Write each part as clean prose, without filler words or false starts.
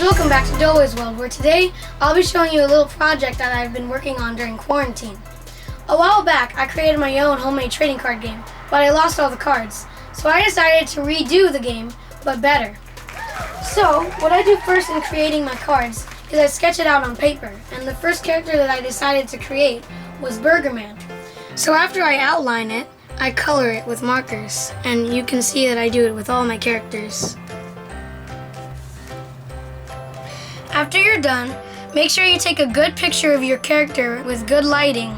welcome back to Dole's World, where today I'll be showing you a little project that I've been working on during quarantine. A while back, I created my own homemade trading card game, but I lost all the cards. So I decided to redo the game, but better. So, what I do first in creating my cards is I sketch it out on paper, and the first character that I decided to create was Burger Man. So after I outline it, I color it with markers, and you can see that I do it with all my characters. After you're done, make sure you take a good picture of your character with good lighting.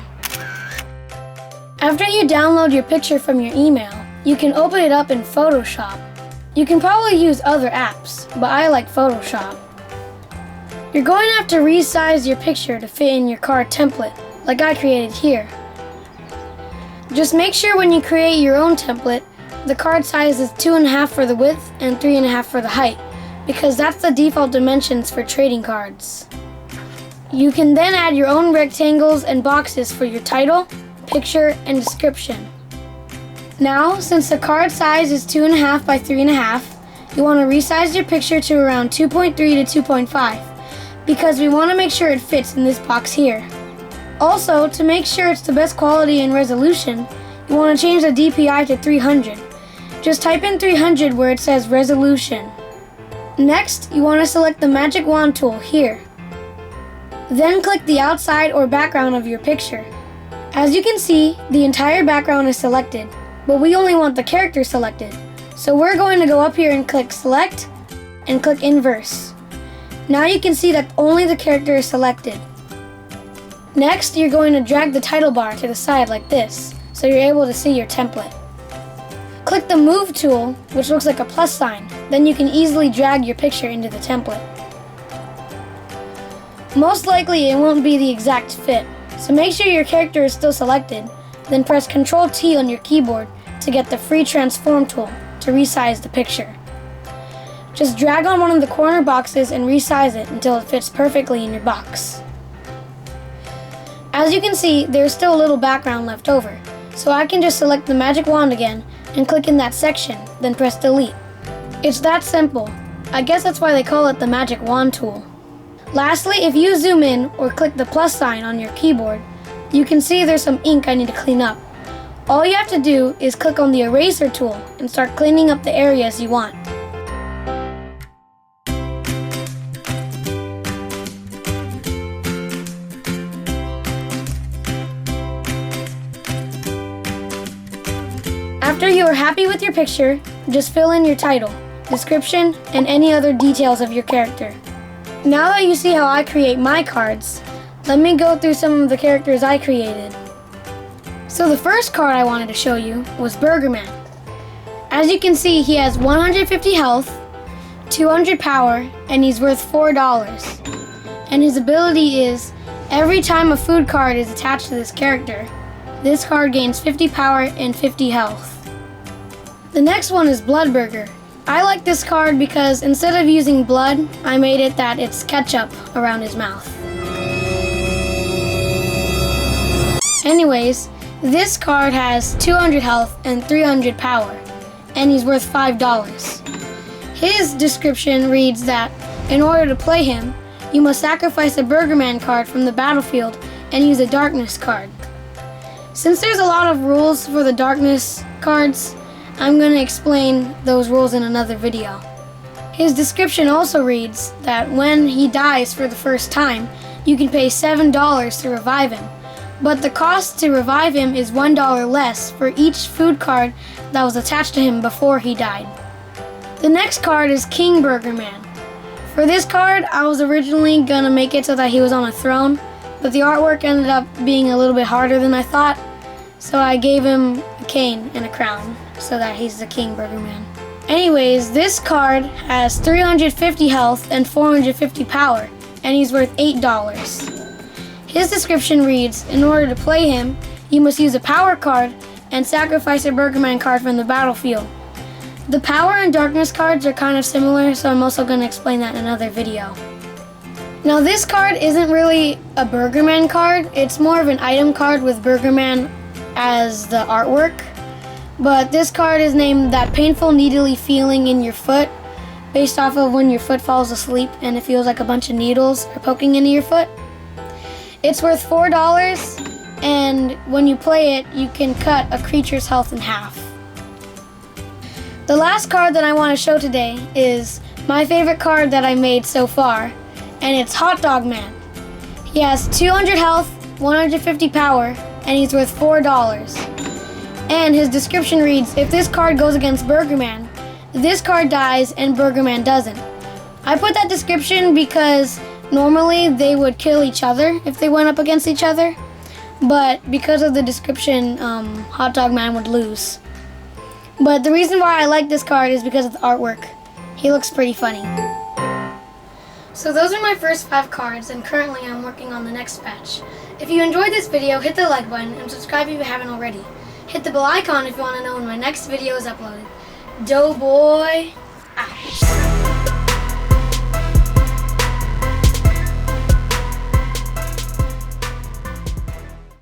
After you download your picture from your email, you can open it up in Photoshop. You can probably use other apps, but I like Photoshop. You're going to have to resize your picture to fit in your card template, like I created here. Just make sure when you create your own template, the card size is 2.5 for the width and 3.5 for the height, because that's the default dimensions for trading cards. You can then add your own rectangles and boxes for your title, picture, and description. Now, since the card size is 2.5 by 3.5, you want to resize your picture to around 2.3 to 2.5, because we want to make sure it fits in this box here. Also, to make sure it's the best quality and resolution, you want to change the DPI to 300. Just type in 300 where it says resolution. Next, you want to select the magic wand tool here. Then click the outside or background of your picture. As you can see, the entire background is selected, but we only want the character selected. So we're going to go up here and click select and click inverse. Now you can see that only the character is selected. Next, you're going to drag the title bar to the side like this, so you're able to see your template. Click the Move tool, which looks like a plus sign, then you can easily drag your picture into the template. Most likely it won't be the exact fit, so make sure your character is still selected, then press Ctrl T on your keyboard to get the free transform tool to resize the picture. Just drag on one of the corner boxes and resize it until it fits perfectly in your box. As you can see, there's still a little background left over, so I can just select the magic wand again and click in that section, then press delete. It's that simple. I guess that's why they call it the magic wand tool. Lastly, if you zoom in or click the plus sign on your keyboard, you can see there's some ink I need to clean up. All you have to do is click on the eraser tool and start cleaning up the areas you want. After you are happy with your picture, just fill in your title, description, and any other details of your character. Now that you see how I create my cards, let me go through some of the characters I created. So the first card I wanted to show you was Burger Man. As you can see, he has 150 health, 200 power, and he's worth $4. And his ability is, every time a food card is attached to this character, this card gains 50 power and 50 health. The next one is Blood Burger. I like this card because instead of using blood, I made it that it's ketchup around his mouth. Anyways, this card has 200 health and 300 power, and he's worth $5. His description reads that, in order to play him, you must sacrifice a Burger Man card from the battlefield and use a Darkness card. Since there's a lot of rules for the Darkness cards, I'm going to explain those rules in another video. His description also reads that when he dies for the first time, you can pay $7 to revive him, but the cost to revive him is $1 less for each food card that was attached to him before he died. The next card is King Burger Man. For this card, I was originally going to make it so that he was on a throne, but the artwork ended up being a little bit harder than I thought, so I gave him a cane and a crown so that he's the King Burger Man. Anyways, this card has 350 health and 450 power, and he's worth $8. His description reads, in order to play him, you must use a power card and sacrifice a Burger Man card from the battlefield. The power and darkness cards are kind of similar, so I'm also going to explain that in another video. Now this card isn't really a Burger Man card, it's more of an item card with Burger Man as the artwork. But this card is named That Painful Needly Feeling in Your Foot based off of when your foot falls asleep and it feels like a bunch of needles are poking into your foot. It's worth $4, and when you play it, you can cut a creature's health in half. The last card that I want to show today is my favorite card that I made so far, and it's Hot Dog Man. He has 200 health, 150 power, and he's worth $4. And his description reads, if this card goes against Burger Man, this card dies and Burger Man doesn't. I put that description because normally they would kill each other if they went up against each other, but because of the description, Hot Dog Man would lose. But the reason why I like this card is because of the artwork. He looks pretty funny. So those are my first 5 cards, and currently I'm working on the next batch. If you enjoyed this video, hit the like button and subscribe if you haven't already. Hit the bell icon if you want to know when my next video is uploaded. Doughboy out.